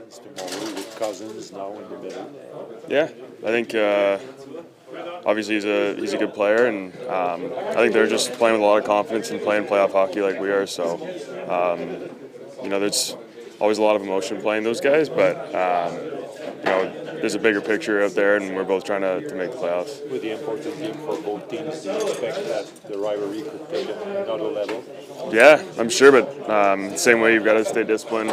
chance tomorrow with Cousins now in the middle? Yeah, I think obviously he's a good player, and I think they're just playing with a lot of confidence and playing playoff hockey like we are. So, there's always a lot of emotion playing those guys, but there's a bigger picture out there, and we're both trying to make the playoffs. With the important game for both teams, do you expect that the rivalry could take another level? Yeah, I'm sure, but same way you've got to stay disciplined.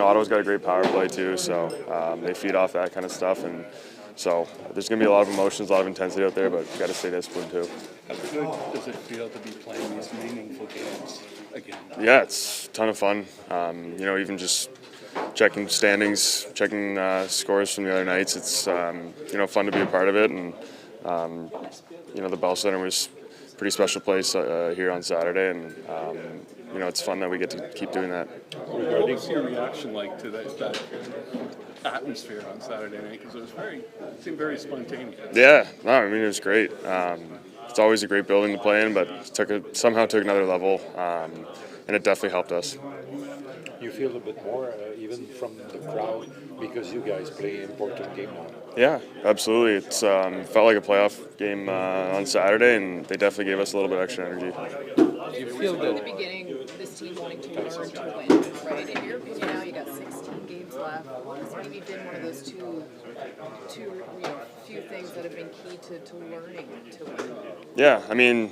Ottawa's got a great power play too, so they feed off that kind of stuff, and so there's going to be a lot of emotions, a lot of intensity out there, but you got to stay disciplined too. How good does it feel to be playing these meaningful games again? Yeah, it's a ton of fun. Even just checking standings, checking scores from the other nights. It's fun to be a part of it, and the Bell Center was a pretty special place here on Saturday, and it's fun that we get to keep doing that. What was your reaction like to that atmosphere on Saturday night? Because it seemed very spontaneous. Yeah, no, it was great. It's always a great building to play in, but somehow took another level, and it definitely helped us. You feel a bit more, even from the crowd, because you guys play an important game now. Yeah, absolutely. It's felt like a playoff game on Saturday, and they definitely gave us a little bit extra energy. You feel that in the beginning, this team wanting to learn to win, right? In your opinion, now you got 16 games left. What's maybe been one of those two few things that have been key to learning to win? Yeah, I mean,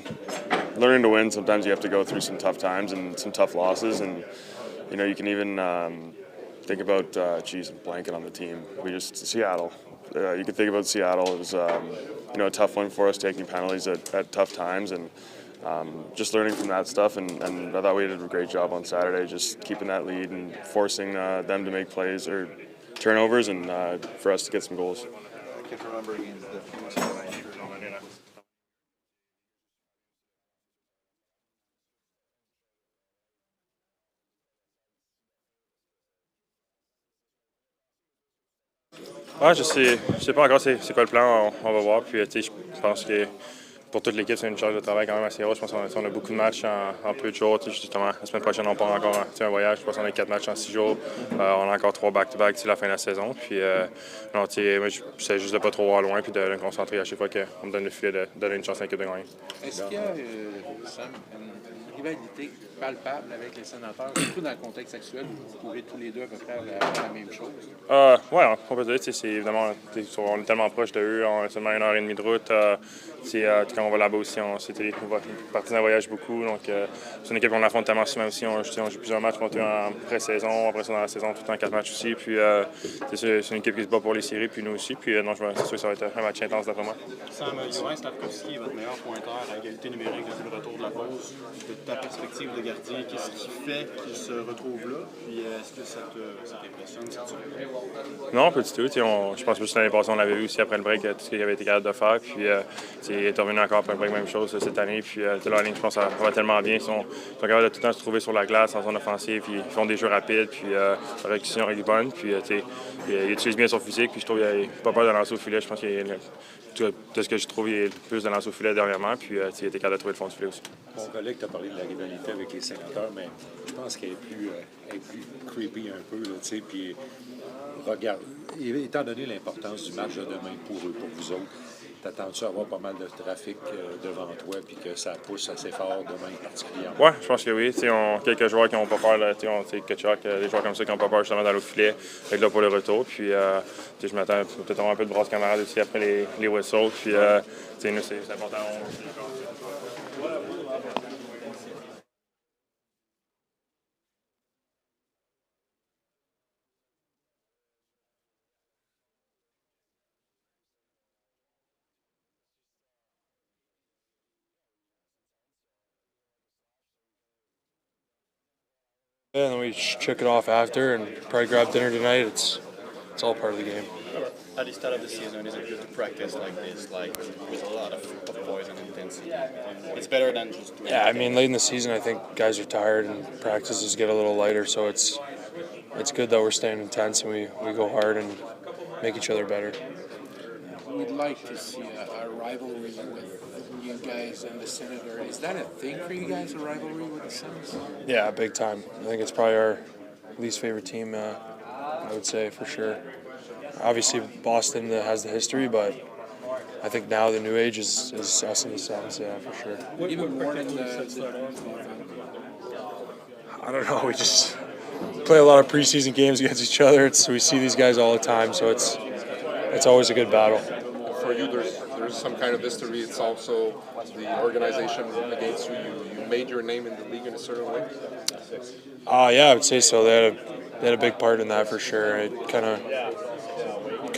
learning to win. Sometimes you have to go through some tough times and some tough losses, and you can even think about I'm blanking on the team. Seattle. You can think about Seattle. It was a tough one for us, taking penalties at tough times, and just learning from that stuff. And I thought we did a great job on Saturday, just keeping that lead and forcing them to make plays or turnovers, and for us to get some goals. I can't remember against the Ouais, je sais pas encore c'est quoi le plan, on va voir. Puis je pense que pour toute l'équipe, c'est une charge de travail quand même assez haute. Je pense qu'on a beaucoup de matchs en peu de jours. Justement, la semaine prochaine, on part encore un voyage. Je pense qu'on a 4 matchs en 6 jours. On a encore 3 back-to-back d'ici la fin de la saison. Puis moi, j'essaie juste de pas trop voir loin puis de me concentrer à chaque fois qu'on me donne le filet, de donner une chance à l'équipe de gagner. Est-ce qu'il y a, Sam, une rivalité palpable avec les sénateurs, surtout dans le contexte actuel où vous courez tous les deux à peu près la même chose? Oui, on peut dire, c'est évidemment, on est tellement proche de eux, on a seulement 1h30 de route. Quand on va là-bas aussi, on va partir d'un voyage beaucoup. Donc, c'est une équipe qu'on affronte tellement souvent aussi. On joue plusieurs matchs contre eux en pré-saison, après ça dans la saison, tout le temps 4 matchs aussi. Puis, c'est une équipe qui se bat pour les séries, puis nous aussi. Puis, c'est sûr que ça va être un match intense d'après moi. Sam, Joël Slavkovski est votre meilleur pointeur à égalité numérique depuis le retour de la pause. De ta perspective de gardien, qu'est-ce qui fait qu'il se retrouve là? Puis, est-ce que ça t'impressionne? Non, pas du tout. Je pense que l'année passée, on l'avait vu aussi après le break, tout ce qu'il avait été capable de faire. Puis, il est revenu encore après le break, même chose cette année. Puis, la ligne, je pense que ça va tellement bien. Ils sont capables de tout le temps se trouver sur la glace en zone offensive. Puis, ils font des jeux rapides. Puis, la réaction est bonne. Puis, il utilise bien son physique. Puis, je trouve qu'il n'a pas peur de lancer au filet. Je pense qu'il de ce que je trouve, il est plus de lancer au filet dernièrement. Puis, il a été capable de trouver le fond du filet aussi. Mon collègue t'a parlé de la rivalité avec les sénateurs, mais je pense qu'elle est plus creepy un peu, là, tu sais. Puis, regarde, étant donné l'importance du match de demain pour eux, pour vous autres, t'attends-tu à avoir pas mal de trafic devant toi puis que ça pousse assez fort demain particulièrement? Oui, je pense que oui. Quelques joueurs qui n'ont pas peur, Kachuk, des joueurs comme ça qui n'ont pas peur justement d'aller au filet, être là pour le retour. Puis je m'attends peut-être avoir un peu de brasse camarade aussi après les whistles. Puis nous, c'est important. Yeah, and then we shook it off after and probably grabbed dinner tonight. It's all part of the game. At the start of the season, is it good to practice like this, like with a lot of poise and intensity? It's better than just doing Yeah, I mean, late in the season, I think guys are tired and practices get a little lighter, so it's good that we're staying intense and we go hard and make each other better. We'd like to see a rivalry with you guys and the Senator. Is that a thing for you guys, a rivalry with the Senators? Yeah, big time. I think it's probably our least favorite team I would say, for sure. Obviously, Boston has the history, but I think now the new age is us in the Sens, yeah, for sure. What particularly sets that off? I don't know. We just play a lot of preseason games against each other. We see these guys all the time, so it's always a good battle. For you, there's some kind of history. It's also the organization against you. You made your name in the league in a certain way. Yeah, I would say so. They had a big part in that for sure. It kind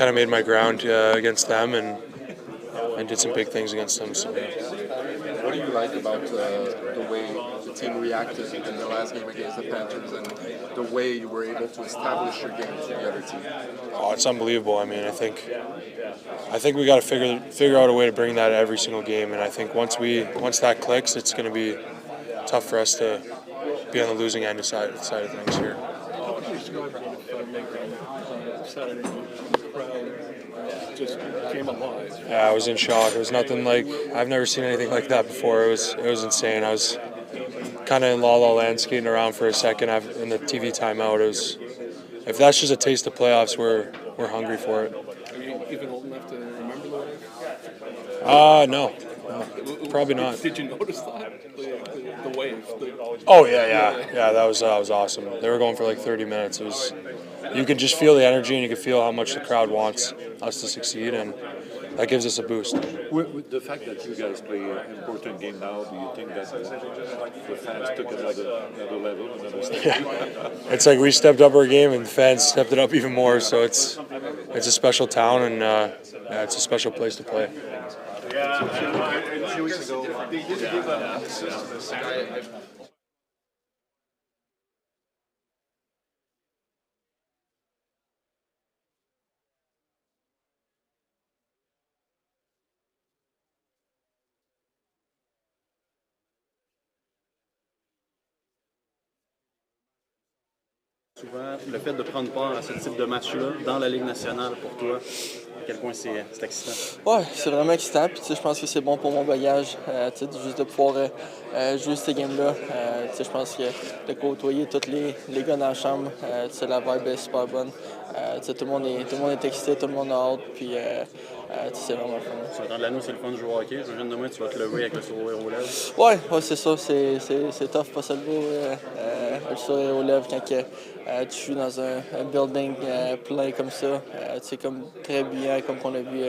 of made my ground against them and did some big things against them. So. What do you like about the way the team reacted in the last game against the Panthers and the way you were able to establish your game to the other team? Oh, it's unbelievable. I mean, I think we got to figure out a way to bring that every single game, and I think once that clicks, it's going to be tough for us to be on the losing end side of things here. Saturday crowd just came alive. Yeah, I was in shock. It was nothing like I've never seen anything like that before. It was insane. I was kind of in La La Land skating around for a second in the TV timeout. If that's just a taste of playoffs, we're hungry for it. Are you even old enough to remember the wave? No, probably not. Did you notice that? The wave? Oh yeah. That was awesome. They were going for like 30 minutes. You could just feel the energy, and you could feel how much the crowd wants us to succeed, and that gives us a boost. With the fact that you guys play an important game now, do you think that the fans took another level, another step? Yeah. It's like we stepped up our game, and the fans stepped it up even more. So it's a special town, and it's a special place to play. A few weeks ago, they did give an assist to this guy. Souvent, le fait de prendre part à ce type de match-là dans la Ligue nationale pour toi, à quel point c'est excitant? Ouais, c'est vraiment excitant. Puis, je pense que c'est bon pour mon bagage, juste de pouvoir jouer ces games-là. Je pense que de côtoyer tous les gars dans la chambre, la vibe est super bonne. Tout le monde est excité, tout le monde a hâte. Puis, c'est vraiment fun. Sur le temps de l'anneau, c'est le fun de jouer au hockey. Je viens de demain, tu vas te lever avec le sourire aux lèvres. Ouais, c'est ça. C'est tough, pas se lever le sourire aux lèvres quand tu joues dans un building plein comme ça. C'est comme très bien, comme qu'on a vu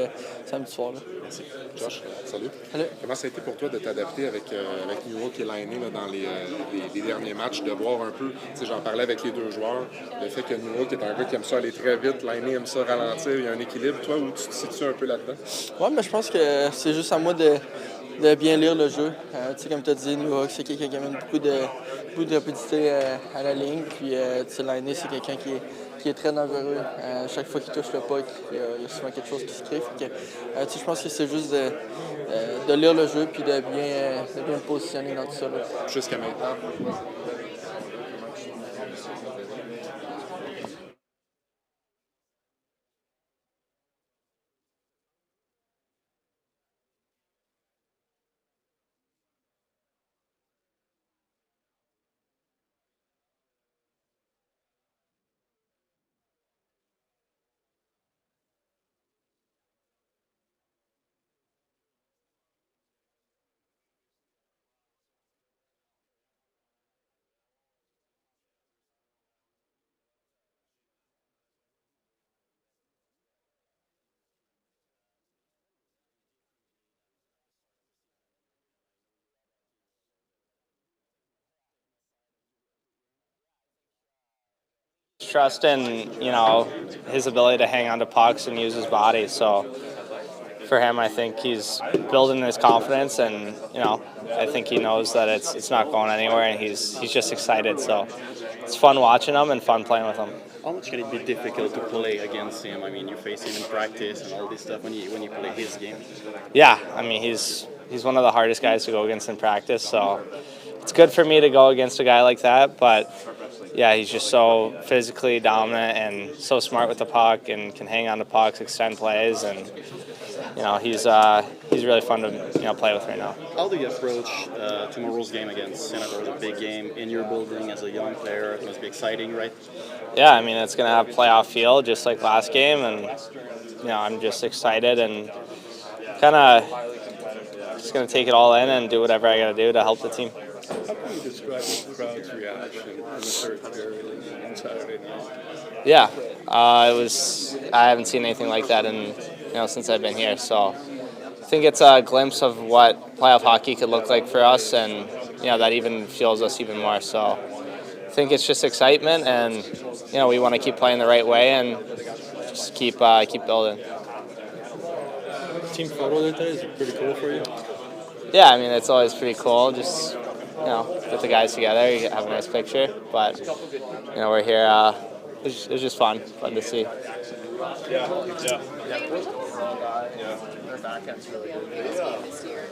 samedi soir. Là. Merci. Josh, salut. Salut. Comment ça a été pour toi de t'adapter avec Nuo qui est liné dans les derniers matchs, de voir un peu, j'en parlais avec les deux joueurs, le fait que Nuo qui est un gars qui aime ça aller très vite, liné aime ça ralentir, il y a un équilibre. Toi, où tu te situes un peu là-dedans? Ouais, mais je pense que c'est juste à moi de bien lire le jeu. Comme tu as dit, New York, c'est quelqu'un qui amène beaucoup de rapidité à la ligne. Puis, Lainé, c'est quelqu'un qui est très dangereux. Chaque fois qu'il touche le puck, il y a souvent quelque chose qui se crée. Je pense que c'est juste de lire le jeu puis de bien me positionner dans tout ça. Là. Jusqu'à maintenant. Trust in, his ability to hang on to pucks and use his body. So for him, I think he's building his confidence, and I think he knows that it's not going anywhere, and he's just excited. So it's fun watching him and fun playing with him. How much can it be difficult to play against him? I mean, you face him in practice and all this stuff when you play his game. Yeah, I mean he's one of the hardest guys to go against in practice. So it's good for me to go against a guy like that, but. Yeah, he's just so physically dominant and so smart with the puck and can hang on to pucks, extend plays, and he's really fun to play with right now. How do you approach tomorrow's game against Senators, a big game in your building as a young player? It must be exciting, right? Yeah, I mean it's gonna have playoff feel just like last game, and I'm just excited and kind of just gonna take it all in and do whatever I gotta do to help the team. How can you describe the crowd's reaction in the third period on Saturday night? Yeah, it was. I haven't seen anything like that in since I've been here. So I think it's a glimpse of what playoff hockey could look like for us, and that even fuels us even more. So I think it's just excitement, and we want to keep playing the right way and just keep building. Team photo there today, is it pretty cool for you? Yeah, I mean it's always pretty cool. Just get the guys together, you have a nice picture. But we're here. It was just fun to see. Their backend's really good. This year.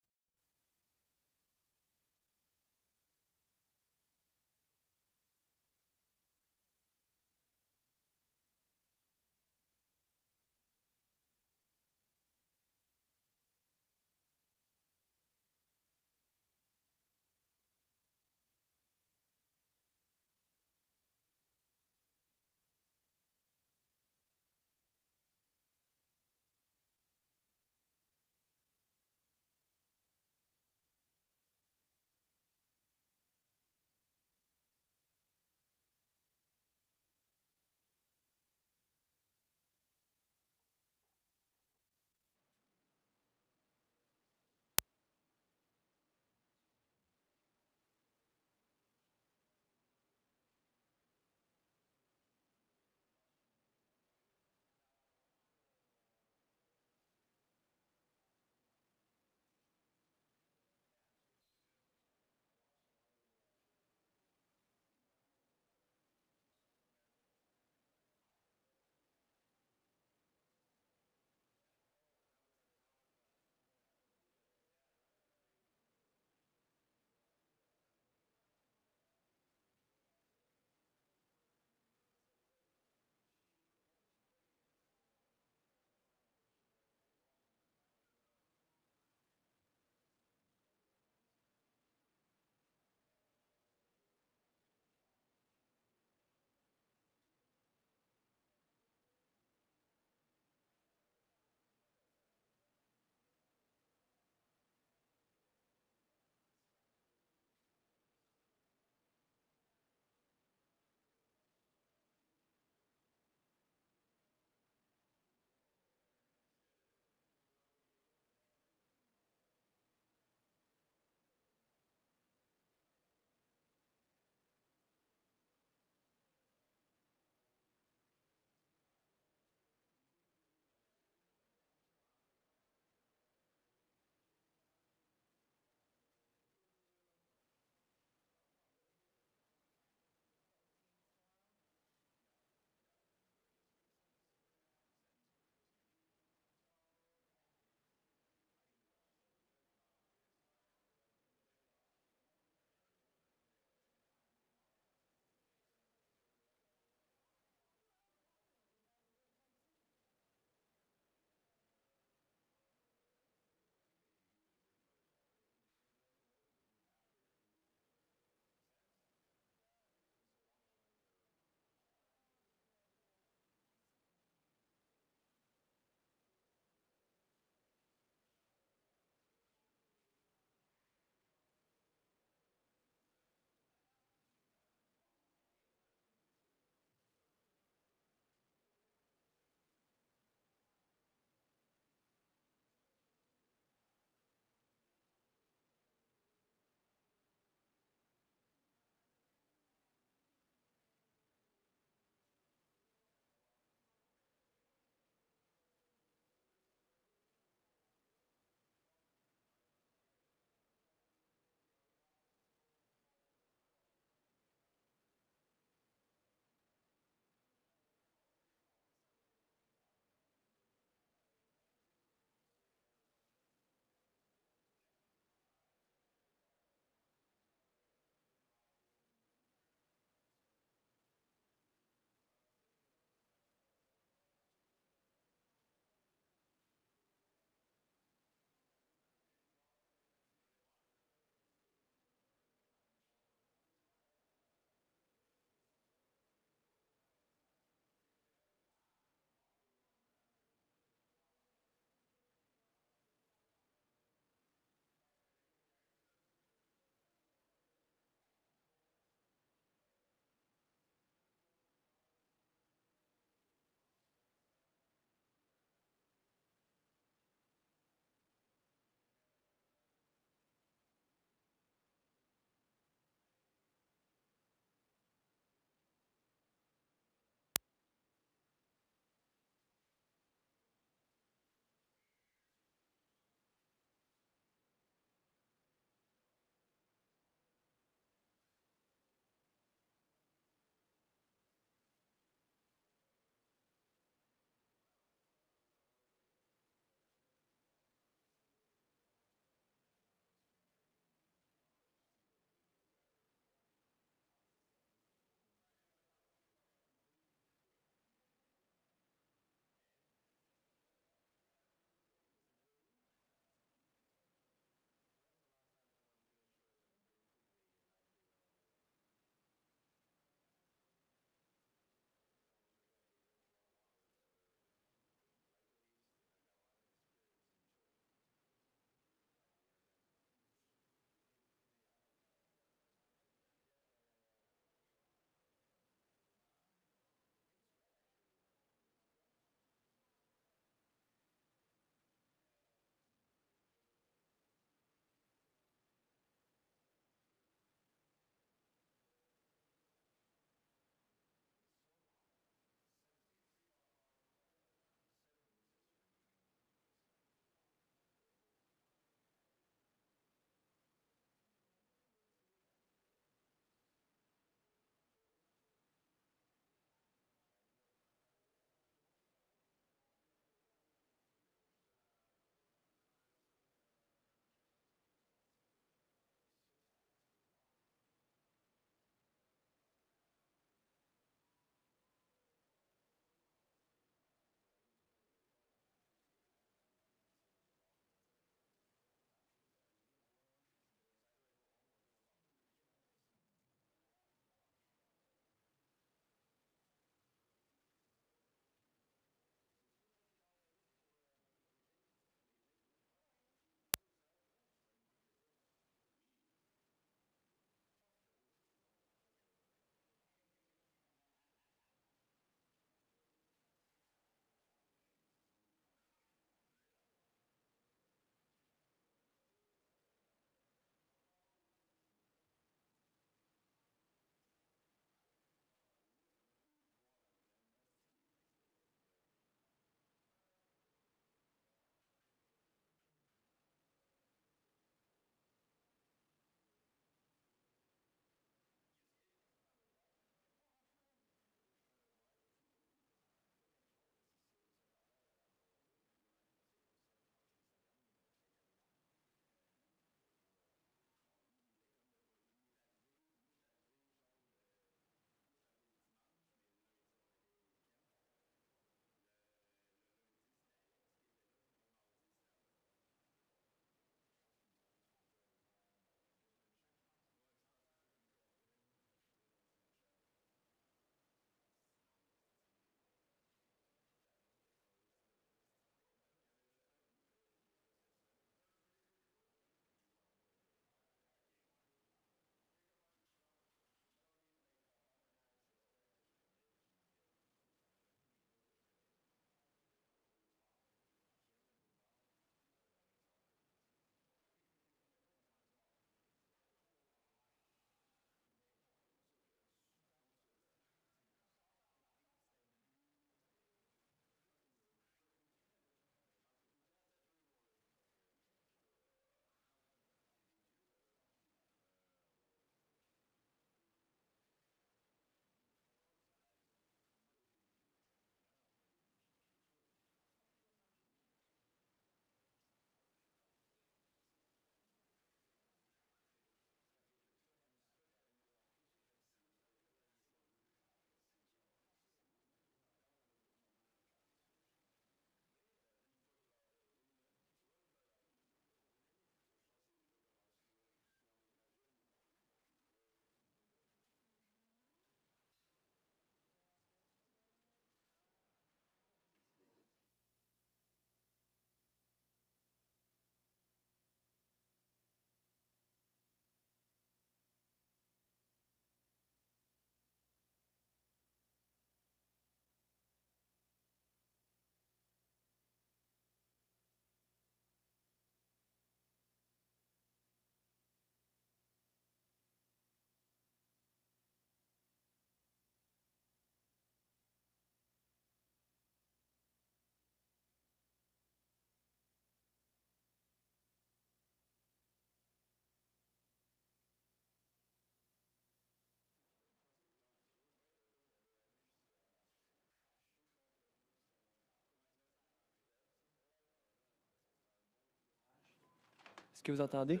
Est-ce que vous entendez?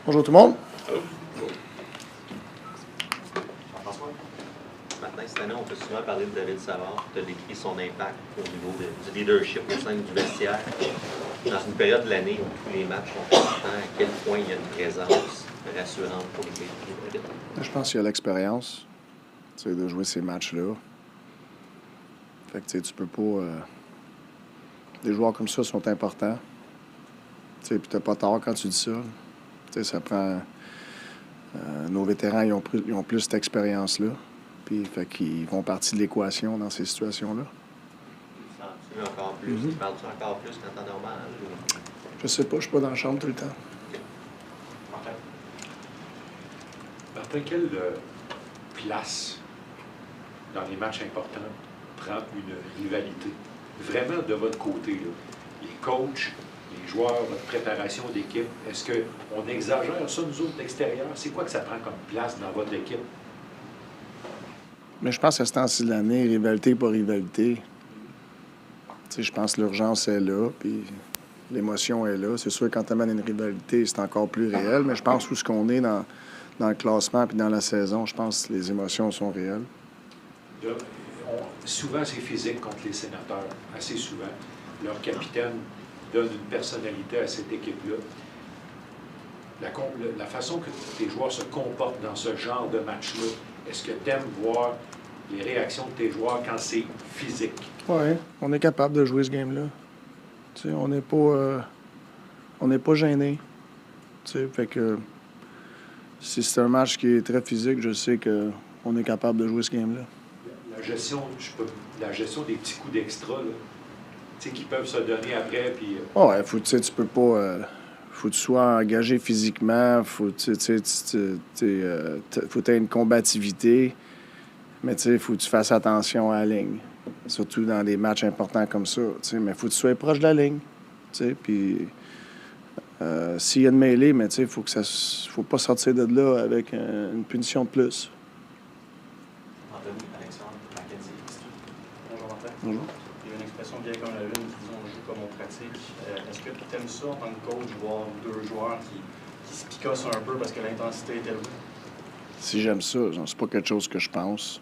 Bonjour tout le monde. Jean-François, maintenant, cette année, on peut souvent parler de David Savard. Tu as décrit son impact au niveau du leadership au sein du vestiaire. Dans une période de l'année où tous les matchs sont importants, à quel point il y a une présence rassurante pour les équipes? Je pense qu'il y a l'expérience de jouer ces matchs-là. Fait que tu peux pas. Des joueurs comme ça sont importants. Puis t'as pas tort quand tu dis ça. Ça prend. Nos vétérans ils ont plus cette expérience-là. Puis fait qu'ils font partie de l'équation dans ces situations-là. Tu sens-tu encore plus? Tu parles-tu encore plus qu'en temps normal? Ou... Je sais pas, je suis pas dans la chambre tout le temps. Martin, quelle place dans les matchs importants prend une rivalité? Vraiment de votre côté, là, les coachs, les joueurs, votre préparation d'équipe, est-ce qu'on exagère ça, nous autres, d'extérieur? C'est quoi que ça prend comme place dans votre équipe? Mais je pense que ce temps-ci de l'année, rivalité pas rivalité. Je pense que l'urgence est là, puis l'émotion est là. C'est sûr que quand tu amènes une rivalité, c'est encore plus réel, mais je pense où ce qu'on est dans le classement puis dans la saison, je pense que les émotions sont réelles. Souvent, c'est physique contre les Sénateurs, assez souvent. Leur capitaine donne une personnalité à cette équipe-là. La façon que tes joueurs se comportent dans ce genre de match-là, est-ce que tu aimes voir les réactions de tes joueurs quand c'est physique? Oui, on est capable de jouer ce game-là. On n'est pas gêné. Fait que si c'est un match qui est très physique, je sais qu'on est capable de jouer ce game-là. La gestion des petits coups d'extra, qui peuvent se donner après. Puis, ouais, tu peux pas. Faut que tu sois engagé physiquement, faut que tu aies une combativité, mais il faut que tu fasses attention à la ligne, surtout dans des matchs importants comme ça. Mais il faut que tu sois proche de la ligne. Puis s'il y a une mêlée, mais il faut pas sortir de là avec une punition de plus. Bonjour Martin. Bonjour. Il y a une expression bien comme la lune qui dit on joue comme on pratique. Est-ce que tu aimes ça en tant que coach, voir deux joueurs qui se picossent un peu parce que l'intensité est élevée? Si j'aime ça, c'est pas quelque chose que je pense.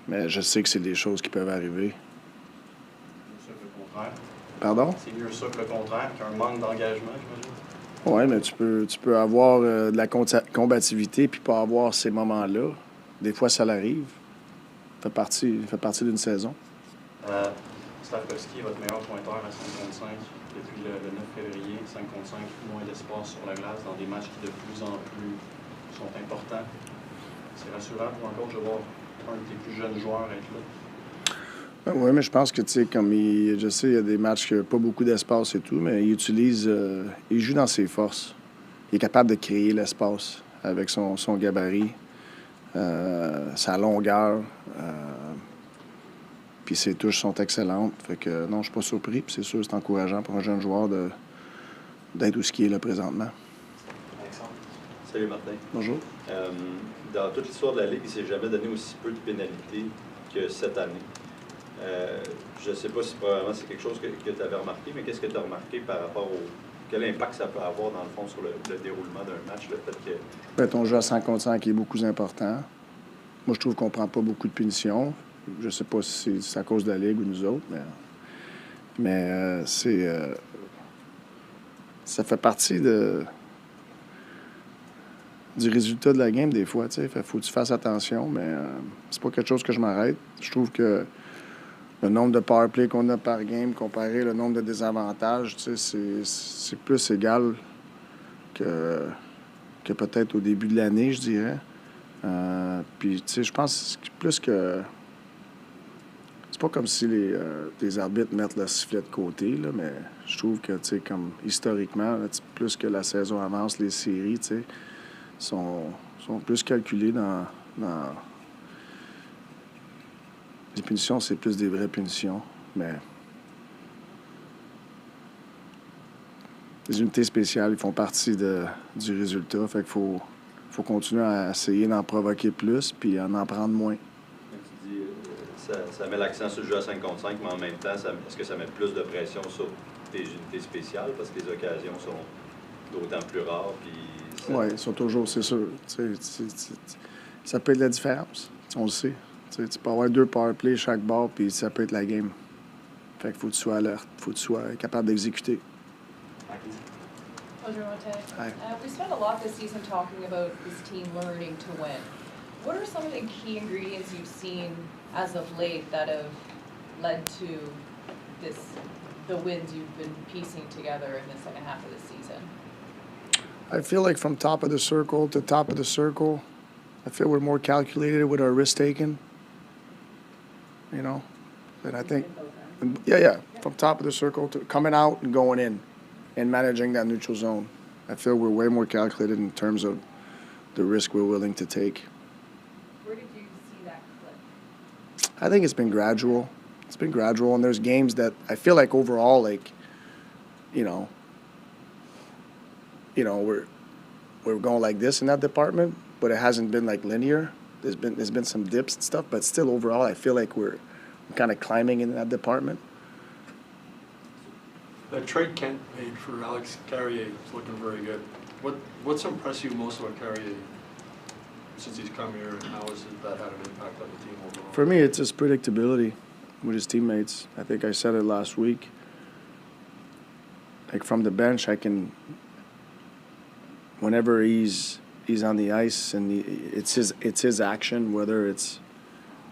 Mais je sais que c'est des choses qui peuvent arriver. C'est mieux ça que le contraire. Pardon? C'est mieux ça que le contraire, qu'un manque d'engagement, j'imagine. Oui, mais tu peux avoir de la combativité puis pas avoir ces moments-là. Des fois, ça l'arrive. Ça fait partie d'une saison. Slavkovski est votre meilleur pointeur à 5 contre 5 depuis le 9 février. 5 contre 5, moins d'espace sur la glace dans des matchs qui de plus en plus sont importants. C'est rassurant pour un coach de voir un de tes plus jeunes joueurs être là. Oui, mais je pense que, je sais, il y a des matchs qui n'ont pas beaucoup d'espace et tout, mais il joue dans ses forces. Il est capable de créer l'espace avec son gabarit, sa longueur. Puis ses touches sont excellentes. Fait que non, je suis pas surpris. Puis c'est sûr, c'est encourageant pour un jeune joueur d'être où ce qui est là présentement. Alexandre. Salut Martin. Bonjour. Dans toute l'histoire de la Ligue, il ne s'est jamais donné aussi peu de pénalités que cette année. Je ne sais pas si probablement c'est quelque chose que tu avais remarqué, mais qu'est-ce que tu as remarqué par rapport au... Quel impact ça peut avoir, dans le fond, sur le déroulement d'un match, le fait que... Ton jeu à 5 contre 5 est beaucoup important. Moi, je trouve qu'on prend pas beaucoup de punitions. Je sais pas si c'est à cause de la Ligue ou nous autres, mais ça fait partie du résultat de la game des fois. Il faut que tu fasses attention, mais c'est pas quelque chose que je m'arrête. Je trouve que le nombre de power play qu'on a par game comparé au nombre de désavantages, c'est plus égal que peut-être au début de l'année, je dirais. Puis, je pense plus que... C'est pas comme si les arbitres mettent le sifflet de côté, là, mais je trouve que, comme historiquement, là, plus que la saison avance, les séries, sont plus calculées dans... Les punitions, c'est plus des vraies punitions, mais les unités spéciales, ils font partie du résultat. Fait qu'il faut continuer à essayer d'en provoquer plus puis en prendre moins. Tu dis, ça met l'accent sur le jeu à 5 contre 5, mais en même temps, est-ce que ça met plus de pression sur tes unités spéciales parce que les occasions sont d'autant plus rares? Oui, ils sont toujours, c'est sûr. Ça peut être la différence. On le sait. Tu peux avoir 2 power plays chaque bord, puis ça peut être la game. Fait qu'il faut que tu sois alerte, faut que tu sois capable d'exécuter. We spent a lot this season talking about this team learning to win. What are some of the key ingredients you've seen as of late that have led to the wins you've been piecing together in the second half of the season? I feel like from top of the circle to top of the circle, I feel we're more calculated with our risk taking. You know, and I think, from top of the circle to coming out and going in and managing that neutral zone. I feel we're way more calculated in terms of the risk we're willing to take. Where did you see that clip? I think it's been gradual. It's been gradual, and there's games that I feel like overall, like, we're going like this in that department, but it hasn't been like linear. There's been some dips and stuff, but still overall, I feel like we're kind of climbing in that department. The trade Kent made for Alex Carrier is looking very good. What's impressed you most about Carrier since he's come here, and how has that had an impact on the team overall? For me, it's his predictability with his teammates. I think I said it last week. Like from the bench, I can, whenever he's on the ice and it's his action, whether it's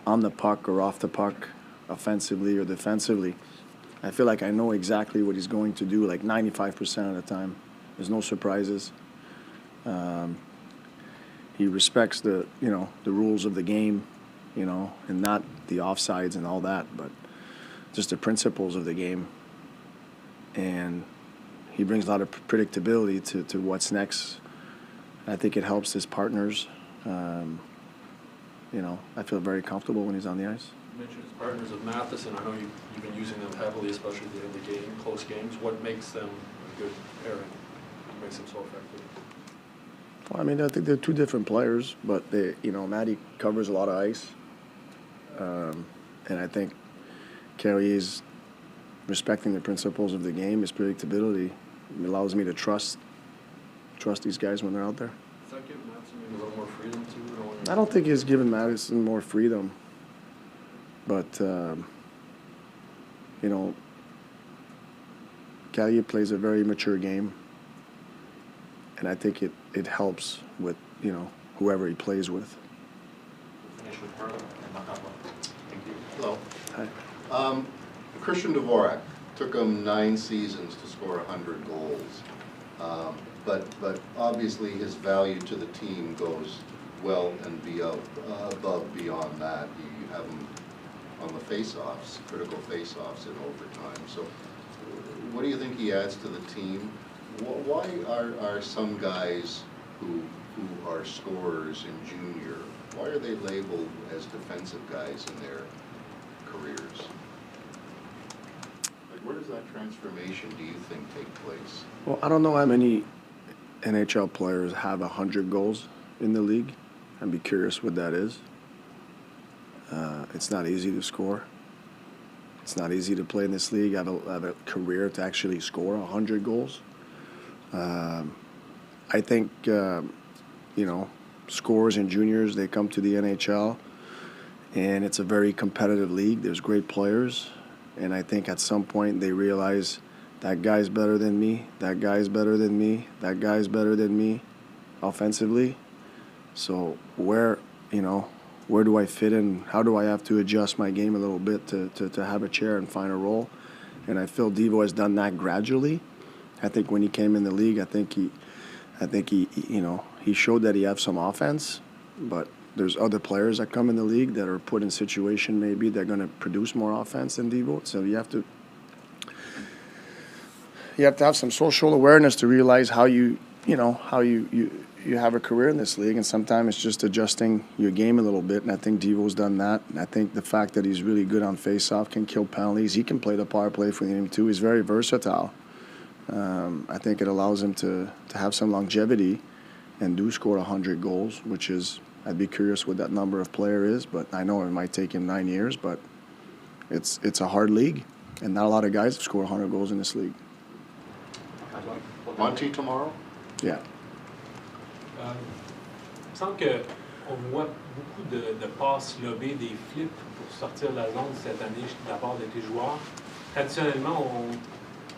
on the puck or off the puck, offensively or defensively. I feel like I know exactly what he's going to do, like 95% of the time. There's no surprises. He respects the rules of the game, and not the offsides and all that, but just the principles of the game. And he brings a lot of predictability to what's next. I think it helps his partners. I feel very comfortable when he's on the ice. You mentioned his partners with Matheson. I know you've been using them heavily, especially at the end of the game, close games. What makes them a good pairing? What makes them so effective? Well, I mean, I think they're two different players, but Matty covers a lot of ice. And I think Carrier's respecting the principles of the game, his predictability, allows me to trust these guys when they're out there. Does that give Matheson maybe a little more freedom too? I don't think he's given Madison more freedom, but Carrier plays a very mature game, and I think it helps with whoever he plays with. Finish with Carlo and Montembeault. Thank you. Hello. Hi. Christian Dvorak took him 9 seasons to score 100 goals, but obviously his value to the team goes well and above beyond that. You have him on the face-offs, critical face-offs in overtime. So what do you think he adds to the team? Why are some guys who are scorers in junior, why are they labeled as defensive guys in their careers? Like, where does that transformation, do you think, take place? Well, I don't know how many NHL players have 100 goals in the league. I'd be curious what that is. It's not easy to score. It's not easy to play in this league. I have a career to actually score 100 goals. I think, scorers and juniors, they come to the NHL, and it's a very competitive league. There's great players, and I think at some point they realize that guy's better than me, that guy's better than me, that guy's better than me offensively. So where do I fit in? How do I have to adjust my game a little bit to have a chair and find a role? And I feel Devo has done that gradually. I think when he came in the league, I think he showed that he has some offense, but there's other players that come in the league that are put in situation maybe they're going to produce more offense than Devo. So you have to have some social awareness to realize how you have a career in this league, and sometimes it's just adjusting your game a little bit, and I think Devo's done that. And I think the fact that he's really good on face-off, can kill penalties, he can play the power play for the team too. He's very versatile. I think it allows him to have some longevity and do score 100 goals, which is, I'd be curious what that number of player is, but I know it might take him 9 years, but it's a hard league, and not a lot of guys have scored 100 goals in this league. Monty tomorrow? Yeah. Il me semble qu'on voit beaucoup de passes lobées, des flips pour sortir de la zone cette année de la part de tes joueurs. Traditionnellement,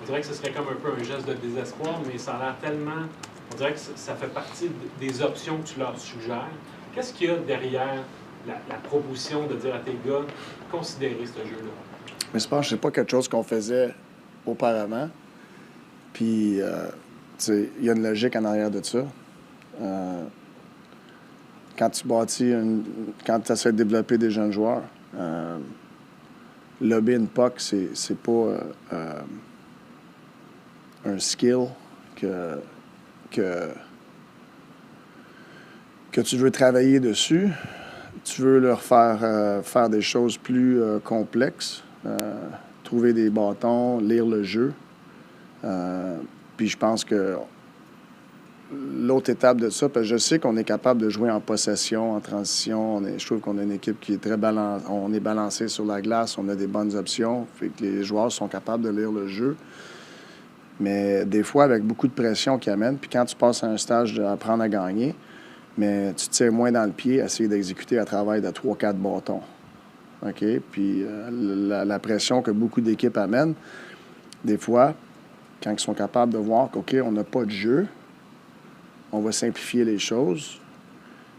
on dirait que ce serait comme un peu un geste de désespoir, mais ça a l'air tellement... On dirait que ça fait partie des options que tu leur suggères. Qu'est-ce qu'il y a derrière la proposition de dire à tes gars, considérez ce jeu-là? Mais je pense que c'est pas quelque chose qu'on faisait auparavant. Puis, il y a une logique en arrière de ça. Quand tu bâtis, quand tu essaies de développer des jeunes joueurs, lober une puck, c'est pas un skill que tu veux travailler dessus. Tu veux leur faire des choses plus complexes, trouver des bâtons, lire le jeu. Puis je pense que l'autre étape de ça, parce que je sais qu'on est capable de jouer en possession, en transition. Je trouve qu'on a une équipe qui est très balancée. On est balancé sur la glace, on a des bonnes options. Fait que les joueurs sont capables de lire le jeu. Mais des fois, avec beaucoup de pression qui amène, puis quand tu passes à un stage d'apprendre à gagner, mais tu tires moins dans le pied, essayer d'exécuter à travers de 3-4 bâtons. OK? Puis la pression que beaucoup d'équipes amènent, des fois, quand ils sont capables de voir qu'OK, on n'a pas de jeu, on va simplifier les choses.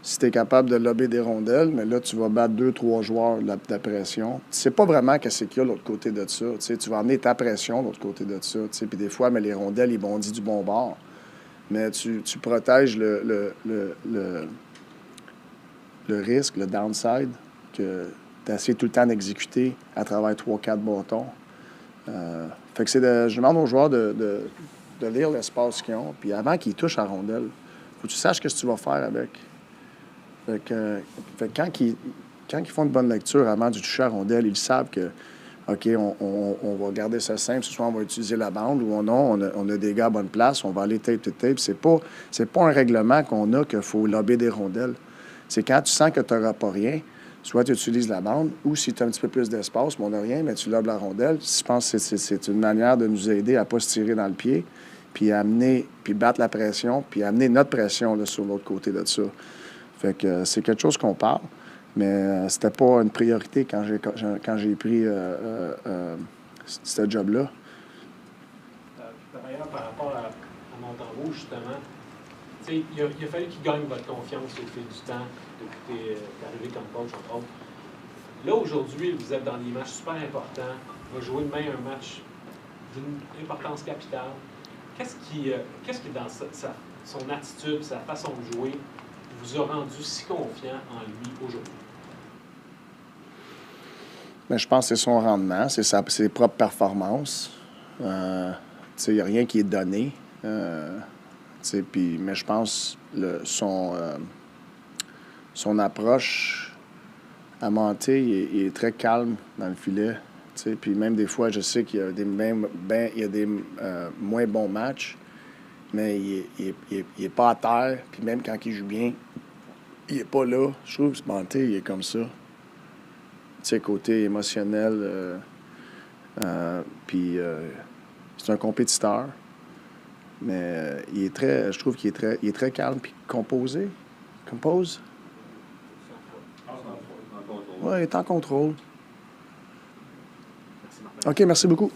Si tu es capable de lober des rondelles, mais là, tu vas battre 2-3 joueurs de la pression. Tu sais pas vraiment qu'est-ce qu'il y a de l'autre côté de ça. T'sais, tu vas emmener ta pression de l'autre côté de ça. Puis des fois, mais les rondelles, ils bondissent du bon bord. Mais tu protèges le risque, le downside, que tu essaies tout le temps d'exécuter à travers 3-4 bâtons. Fait que je demande aux joueurs de lire l'espace qu'ils ont. Puis avant qu'ils touchent à la rondelle, faut que tu saches ce que tu vas faire avec. Fait que quand ils font une bonne lecture avant de toucher à la rondelle, ils savent que, OK, on va garder ça simple. Ce soir, on va utiliser la bande ou non, on a des gars à bonne place, on va aller tape. C'est pas un règlement qu'on a qu'il faut lober des rondelles. C'est quand tu sens que tu n'auras pas rien, soit tu utilises la bande, ou si tu as un petit peu plus d'espace, mais on n'a rien, mais tu lobes la rondelle. Je pense que c'est une manière de nous aider à ne pas se tirer dans le pied, puis battre la pression, puis amener notre pression là, sur l'autre côté de ça. Fait que c'est quelque chose qu'on parle, mais c'était pas une priorité quand j'ai pris ce job-là. Par ailleurs, par rapport à Montembeault, justement, il a fallu qu'il gagne votre confiance au fil du temps, depuis que tu es arrivé comme coach, entre autres. Là, aujourd'hui, vous êtes dans des matchs super importants. Vous jouez demain un match d'une importance capitale. Qu'est-ce qui dans son attitude, sa façon de jouer, vous a rendu si confiant en lui aujourd'hui? Bien, je pense que c'est son rendement, c'est ses propres performances. Il n'y a rien qui est donné. Mais je pense son approche à monter, il est très calme dans le filet. Puis même des fois, je sais qu'il y a des moins bons matchs, mais il est pas à terre. Puis même quand il joue bien, il est pas là. Je trouve que Monté, il est comme ça. Côté émotionnel. Puis c'est un compétiteur. Mais je trouve qu'il est très calme puis composé. Compose? Oui, il est en contrôle. OK, merci beaucoup.